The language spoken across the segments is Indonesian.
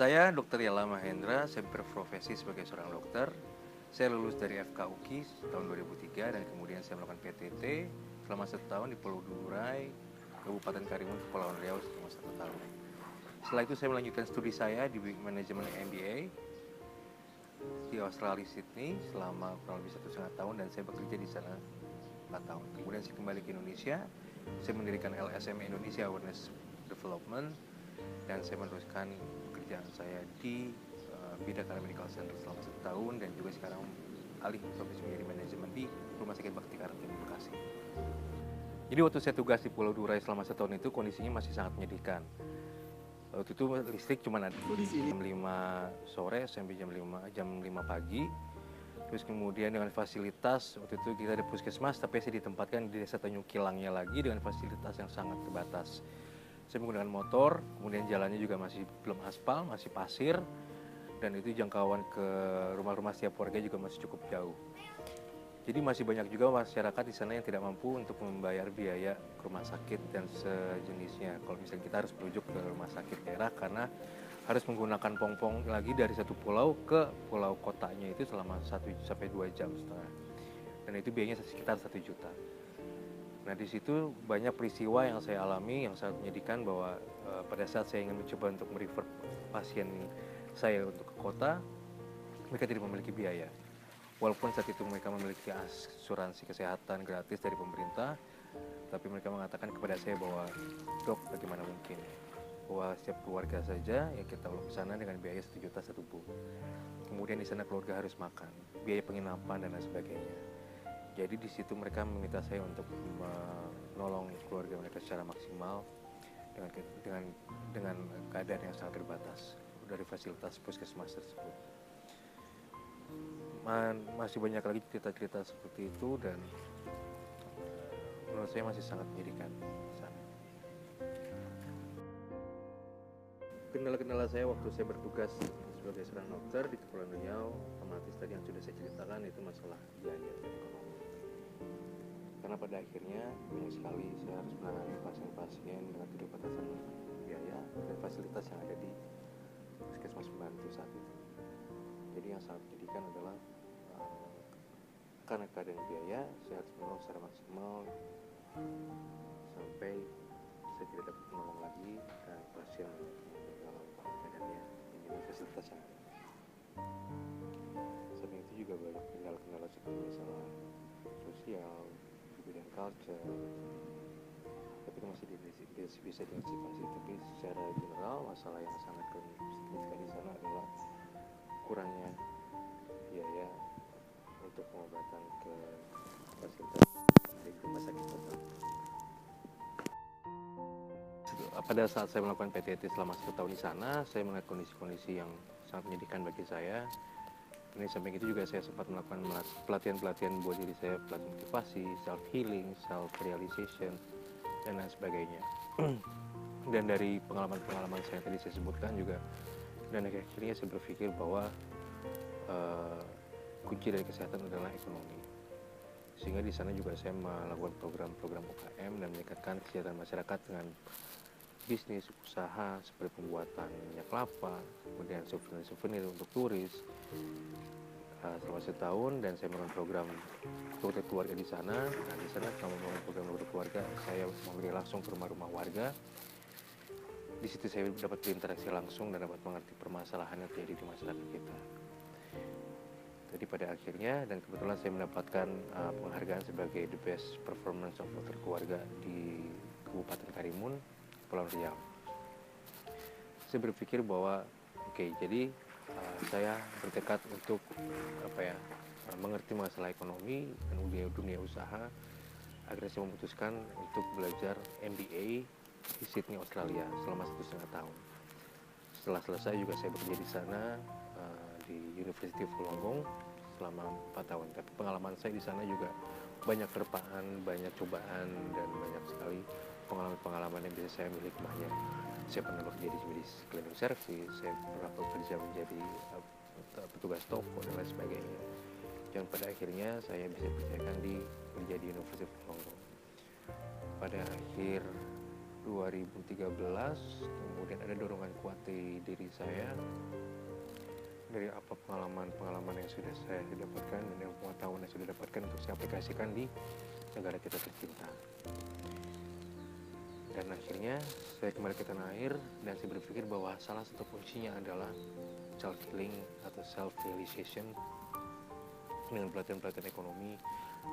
Saya Dr. Yala Mahendra, saya berprofesi sebagai seorang dokter. Saya lulus dari FK UKI tahun 2003 dan kemudian saya melakukan PTT selama 1 tahun di Pulau Durai, Kabupaten Karimun, Kepulauan Riau selama 1 tahun. Setelah itu saya melanjutkan studi saya di manajemen MBA di Australia Sydney selama kurang lebih 1,5 tahun dan saya bekerja di sana 4 tahun. Kemudian saya kembali ke Indonesia, saya mendirikan LSM Indonesia Awareness Development dan saya meneruskan pekerjaan saya di Bidakara Medical Center selama 1 tahun dan juga sekarang alih profesi menjadi manajemen di Rumah Sakit Bakti Kartini Bekasi. Jadi waktu saya tugas di Pulau Durai selama 1 tahun itu kondisinya masih sangat menyedihkan. Waktu itu listrik cuma ada jam 5 sore sampai jam 5 pagi. Terus kemudian dengan fasilitas, waktu itu kita ada puskesmas, tapi saya ditempatkan di desa Tanjung Kilangnya lagi dengan fasilitas yang sangat terbatas. Saya menggunakan motor, kemudian jalannya juga masih belum aspal, masih pasir, dan itu jangkauan ke rumah-rumah setiap warga juga masih cukup jauh. Jadi masih banyak juga masyarakat di sana yang tidak mampu untuk membayar biaya ke rumah sakit dan sejenisnya. Kalau misalnya kita harus merujuk ke rumah sakit daerah karena harus menggunakan pongpong lagi dari satu pulau ke pulau kotanya itu selama 1 sampai 2 jam setengah. Dan itu biayanya sekitar 1 juta. Nah di situ banyak peristiwa yang saya alami yang sangat menyedihkan bahwa pada saat saya ingin mencoba untuk merefer pasien saya untuk ke kota, mereka tidak memiliki biaya. Walaupun saat itu mereka memiliki asuransi kesehatan gratis dari pemerintah, tapi mereka mengatakan kepada saya bahwa, "Dok, bagaimana mungkin bahwa setiap keluarga saja yang kita bawa ke sana dengan biaya 1 juta 1 bu. Kemudian di sana keluarga harus makan, biaya penginapan dan lain sebagainya." Jadi di situ mereka meminta saya untuk menolong keluarga mereka secara maksimal dengan keadaan yang sangat terbatas dari fasilitas puskesmas tersebut. Masih banyak lagi cerita-cerita seperti itu dan menurut saya masih sangat menyedihkan. Kendala-kendala saya waktu saya bertugas sebagai seorang dokter di Kepulauan Riau, otomatis tadi yang sudah saya ceritakan itu masalah biaya dan ekonomi. Karena pada akhirnya banyak sekali saya harus menangani pasien-pasien dengan keterbatasan biaya dan fasilitas yang ada di puskesmas pembantu saat itu. Jadi yang sangat menyedihkan adalah karena keadaan biaya, saya harus menolong secara maksimal sampai saya tidak dapat menolong lagi dan pasien dalam keadaannya ini fasilitas yang ada. Selain itu juga banyak kendala-kendala seperti masalah sosial, budaya dan culture, tapi itu masih bisa diantisipasi. Tapi secara general masalah yang sangat signifikan di sana adalah kurangnya biaya untuk pengobatan ke fasilitas di rumah sakit kota. Pada saat saya melakukan PTT selama 1 tahun di sana, saya melihat kondisi-kondisi yang sangat menyedihkan bagi saya. Ini samping itu juga saya sempat melakukan pelatihan-pelatihan buat diri saya, pelatihan motivasi, self healing, self realization, dan lain sebagainya. Dan dari pengalaman-pengalaman saya yang tadi saya sebutkan juga, dan akhirnya saya berpikir bahwa kunci dari kesehatan adalah ekonomi. Sehingga di sana juga saya melakukan program-program UKM dan meningkatkan kesejahteraan masyarakat dengan bisnis usaha seperti pembuatan minyak kelapa, kemudian souvenir untuk turis selama 1 tahun, dan saya melakukan program dokter keluarga di sana. Nah di sana selama melakukan program dokter keluarga, saya memberi langsung ke rumah-rumah warga. Di situ saya dapat berinteraksi langsung dan dapat mengerti permasalahan yang terjadi di masyarakat kita. Jadi pada akhirnya, dan kebetulan saya mendapatkan penghargaan sebagai the best performance of dokter keluarga di Kabupaten Karimun, Kepulauan Riau. Saya berpikir bahwa jadi saya bertekad untuk mengerti masalah ekonomi dan dunia usaha. Akhirnya saya memutuskan untuk belajar MBA di Sydney, Australia selama 1,5 tahun. Setelah selesai juga saya bekerja di sana di University of Wollongong selama 4 tahun. Tapi pengalaman saya di sana juga banyak terpaan, banyak cobaan, dan banyak sekali pengalaman-pengalaman yang bisa saya miliki. Banyak saya pernah bekerja di cleaning service, saya pernah bekerja menjadi petugas toko dan lain sebagainya. Dan pada akhirnya saya bisa kerja di University of Wollongong. Pada akhir 2013. Kemudian ada dorongan kuat di diri saya dari apa pengalaman yang sudah saya dapatkan dan yang pengetahuan yang sudah dapatkan untuk saya aplikasikan di negara kita tercinta. Dan akhirnya saya kembali ke tanah air dan saya berpikir bahwa salah satu kuncinya adalah self healing atau self realization dengan pelatihan-pelatihan ekonomi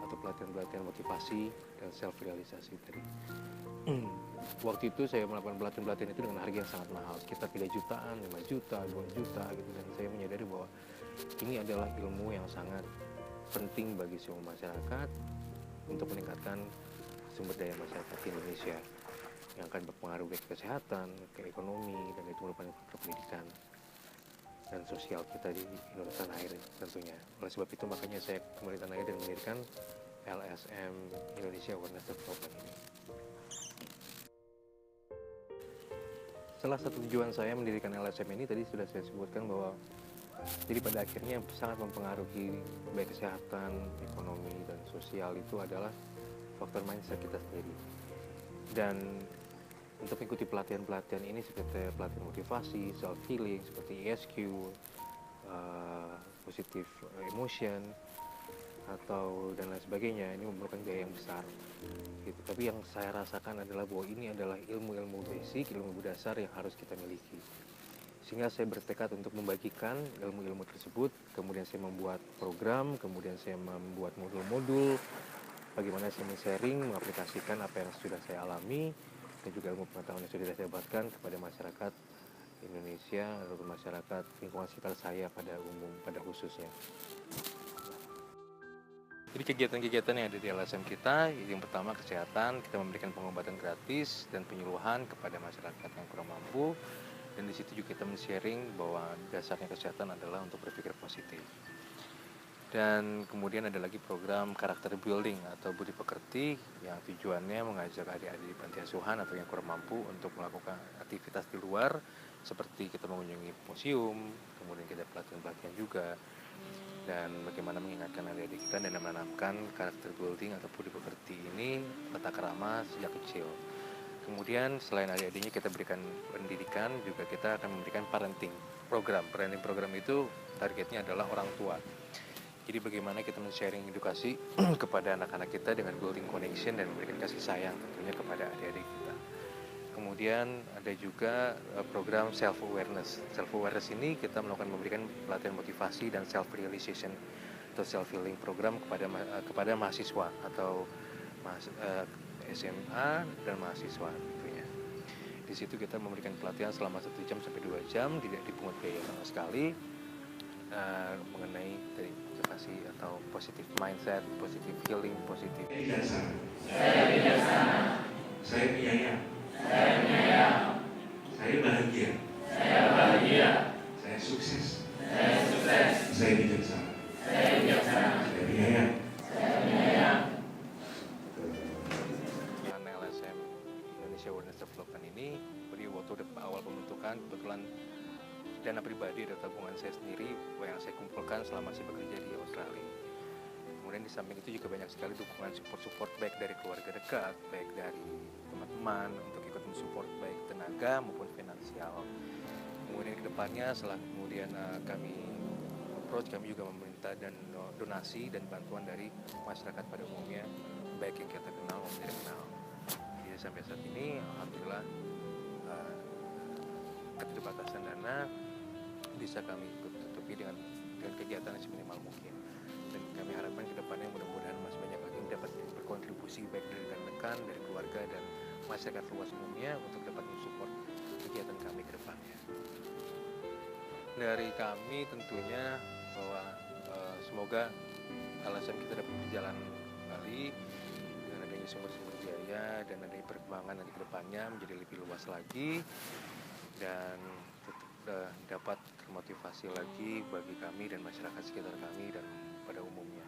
atau pelatihan-pelatihan motivasi dan self realisasi tadi. Waktu itu saya melakukan pelatihan-pelatihan itu dengan harga yang sangat mahal, sekitar 3 jutaan, 5 juta, 2 juta gitu, dan saya menyadari bahwa ini adalah ilmu yang sangat penting bagi semua masyarakat untuk meningkatkan sumber daya masyarakat Indonesia yang akan berpengaruh ke kesehatan, ke ekonomi, dan itu merupakan faktor pendidikan dan sosial kita di Indonesia tanah air tentunya. Oleh sebab itu makanya saya kembali tanah air dan mendirikan LSM Indonesia Awareness Development ini. Salah satu tujuan saya mendirikan LSM ini tadi sudah saya sebutkan bahwa jadi pada akhirnya sangat mempengaruhi baik kesehatan, ekonomi, dan sosial itu adalah faktor mindset kita sendiri. Dan untuk mengikuti pelatihan-pelatihan ini seperti pelatihan motivasi, self healing, seperti ESQ, positive emotion, atau dan lain sebagainya, ini memerlukan biaya yang besar gitu. Tapi yang saya rasakan adalah bahwa ini adalah ilmu-ilmu basic, ilmu dasar yang harus kita miliki, sehingga saya bertekad untuk membagikan ilmu-ilmu tersebut. Kemudian saya membuat program, kemudian saya membuat modul-modul bagaimana saya men-sharing, mengaplikasikan apa yang sudah saya alami dan juga ilmu pengetahuan yang sudah saya dapatkan kepada masyarakat Indonesia atau masyarakat lingkungan sekitar saya pada khususnya. Jadi kegiatan-kegiatan yang ada di LSM kita, yang pertama kesehatan, kita memberikan pengobatan gratis dan penyuluhan kepada masyarakat yang kurang mampu, dan di situ juga kita men-sharing bahwa dasarnya kesehatan adalah untuk berpikir positif. Dan kemudian ada lagi program karakter building atau budi pekerti yang tujuannya mengajak adik-adik di panti asuhan atau yang kurang mampu untuk melakukan aktivitas di luar, seperti kita mengunjungi museum, kemudian kita pelatihan-pelatihan juga, dan bagaimana mengingatkan adik-adik kita dan menanamkan karakter building atau budi pekerti ini tata krama sejak kecil. Kemudian selain adik-adiknya kita berikan pendidikan, juga kita akan memberikan parenting program. Parenting program itu targetnya adalah orang tua. Jadi bagaimana kita men-sharing edukasi kepada anak-anak kita dengan building connection dan memberikan kasih sayang tentunya kepada adik-adik kita. Kemudian ada juga program self-awareness. Self-awareness ini kita memberikan pelatihan motivasi dan self-realization atau self-healing program kepada mahasiswa atau SMA dan mahasiswa tentunya. Di situ kita memberikan pelatihan selama 1 jam sampai 2 jam, tidak dipungut biaya sama sekali, mengenai dari motivasi atau positive mindset, positive healing, positive. Saya bijaksana. Saya penyayang. Saya bahagia. Saya sukses. Saya bijaksana. Saya penyayang. Karena LSM Indonesia Awareness Development ini, pada waktu awal pembentukan kebetulan dana pribadi atau tabungan saya sendiri yang saya kumpulkan selama saya bekerja di Australia. Kemudian di samping itu juga banyak sekali dukungan support baik dari keluarga dekat, baik dari teman-teman untuk ikut mensupport baik tenaga maupun finansial. Kemudian kedepannya setelah kemudian kami approach, kami juga meminta dan donasi dan bantuan dari masyarakat pada umumnya, baik yang kita kenal maupun tidak kenal. Jadi sampai saat ini alhamdulillah keterbatasan dana bisa kami tutupi dengan kegiatan yang seminimal mungkin, dan kami harapkan ke depannya mudah-mudahan masih banyak lagi yang dapat berkontribusi baik dari rekan-rekan, dari keluarga dan masyarakat luas umumnya untuk dapat mensupport kegiatan kami ke depannya. Dari kami tentunya bahwa semoga LSM kita dapat berjalan kembali dengan adanya sumber-sumber biaya dan adanya perkembangan nanti ke depannya menjadi lebih luas lagi, dan dapat termotivasi lagi bagi kami dan masyarakat sekitar kami dan pada umumnya.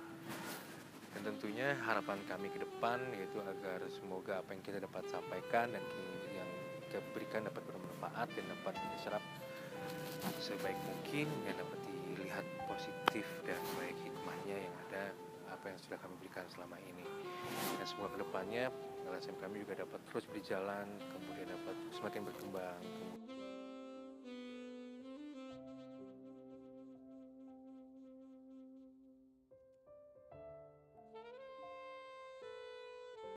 Dan tentunya harapan kami ke depan yaitu agar semoga apa yang kita dapat sampaikan dan yang kita berikan dapat bermanfaat dan dapat diserap sebaik mungkin, yang dapat dilihat positif dan baik hikmahnya yang ada apa yang sudah kami berikan selama ini. Dan semoga ke depannya LSM kami juga dapat terus berjalan, kemudian dapat semakin berkembang.